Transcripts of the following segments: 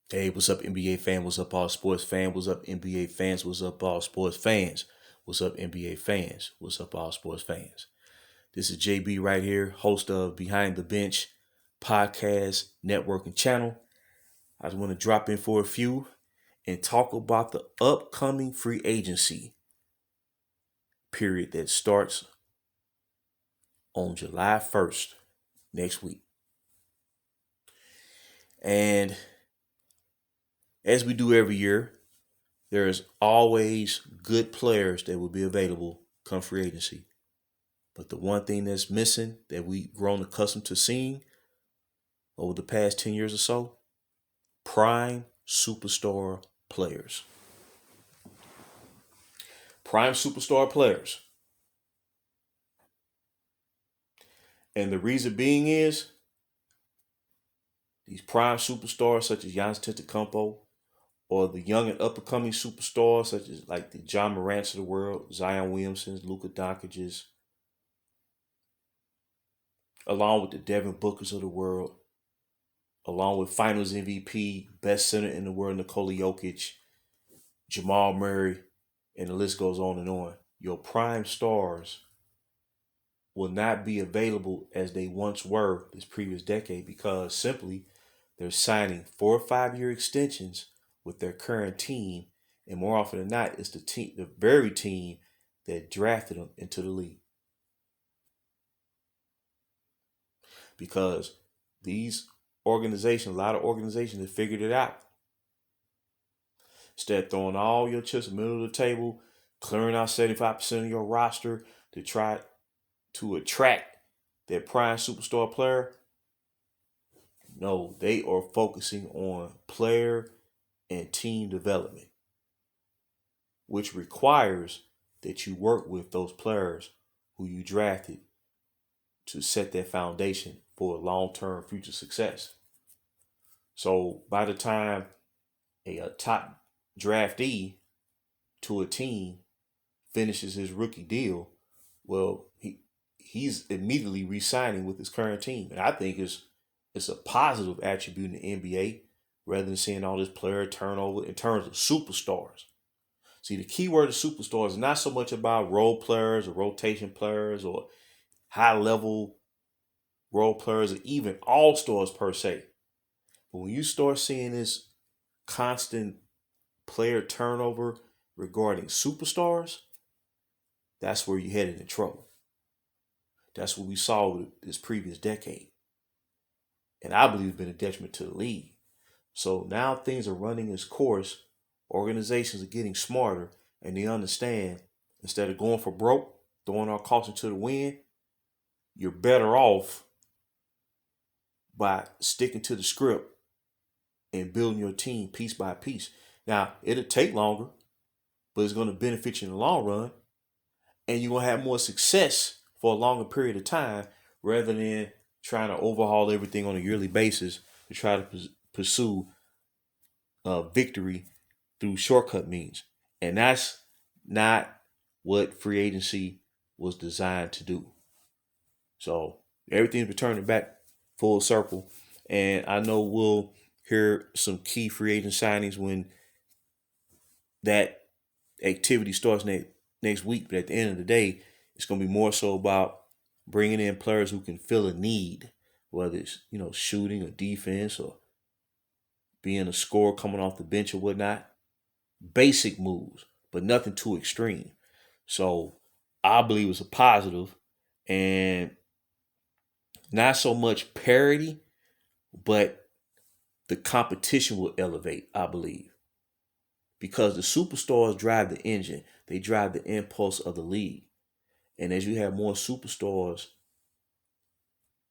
Hey, what's up, NBA fan? What's up, all sports fans? What's up, NBA fans? What's up, all sports fans? What's up, NBA fans? What's up, all sports fans? This is JB right here, host of Behind the Bench podcast network and channel. I just want to drop in for a few and talk about the upcoming free agency period that starts on July 1st, next week. And as we do every year, there's always good players that will be available come free agency. But the one thing that's missing that we've grown accustomed to seeing over the past 10 years or so, prime superstar players. Prime superstar players. And the reason being is these prime superstars such as Giannis Antetokounmpo or the young and up and coming superstars such as like the John Morants of the world, Zion Williamson's, Luka Doncic's, along with the Devin Bookers of the world, along with Finals MVP, best center in the world, Nikola Jokic, Jamal Murray, and the list goes on and on. Your prime stars will not be available as they once were this previous decade because simply they're signing 4 or 5 year extensions with their current team, and more often than not, it's the very team that drafted them into the league. Because these organizations, a lot of organizations have figured it out. Instead of throwing all your chips in the middle of the table, clearing out 75% of your roster to try to attract that prime superstar player, no, they are focusing on player and team development, which requires that you work with those players who you drafted to set that foundation for long-term future success. So by the time a top draftee to a team finishes his rookie deal, well, he's immediately re-signing with his current team, and I think it's a positive attribute in the NBA rather than seeing all this player turnover in terms of superstars. See, the key word of superstars is not so much about role players or rotation players or high level role players or even all stars per se. But when you start seeing this constant player turnover regarding superstars, that's where you're headed into trouble. That's what we saw with this previous decade. And I believe it's been a detriment to the league. So now things are running its course. Organizations are getting smarter and they understand instead of going for broke, throwing our caution to the wind, you're better off by sticking to the script and building your team piece by piece. Now, it'll take longer, but it's going to benefit you in the long run. And you're going to have more success for a longer period of time rather than trying to overhaul everything on a yearly basis to try to pursue victory through shortcut means. And that's not what free agency was designed to do. So everything's returning back full circle. And I know we'll hear some key free agent signings when that activity starts next week. But at the end of the day, it's going to be more so about bringing in players who can fill a need, whether it's shooting or defense or being a scorer coming off the bench or whatnot. Basic moves, but nothing too extreme. So I believe it's a positive and not so much parity, but the competition will elevate, I believe. Because the superstars drive the engine, they drive the impulse of the league. And as you have more superstars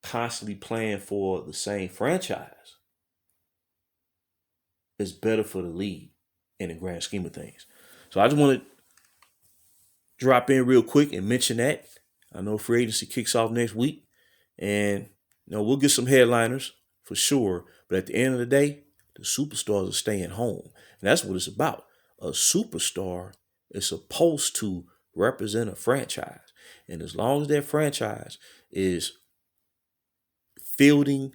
constantly playing for the same franchise, it's better for the league in the grand scheme of things. So I just want to drop in real quick and mention that. I know free agency kicks off next week, and we'll get some headliners for sure. But at the end of the day, the superstars are staying home, and that's what it's about. A superstar is supposed to represent a franchise, and as long as that franchise is fielding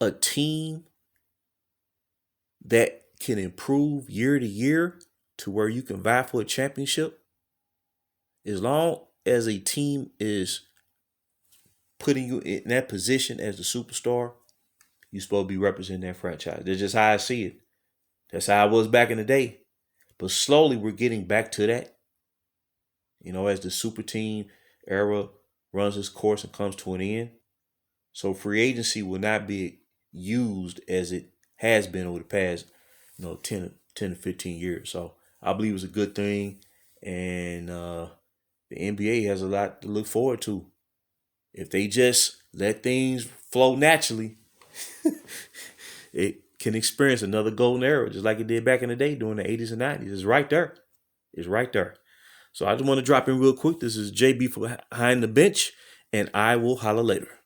a team that can improve year to year to where you can vie for a championship, as long as a team is putting you in that position as the superstar, you're supposed to be representing that franchise. That's just how I see it. That's how it was back in the day. But slowly we're getting back to that. As the super team era runs its course and comes to an end. So free agency will not be used as it has been over the past, 10 to 15 years. So I believe it's a good thing. And the NBA has a lot to look forward to. If they just let things flow naturally, it can experience another golden era, just like it did back in the day during the 80s and 90s. It's right there. It's right there. So I just want to drop in real quick. This is JB from Behind the Bench, and I will holler later.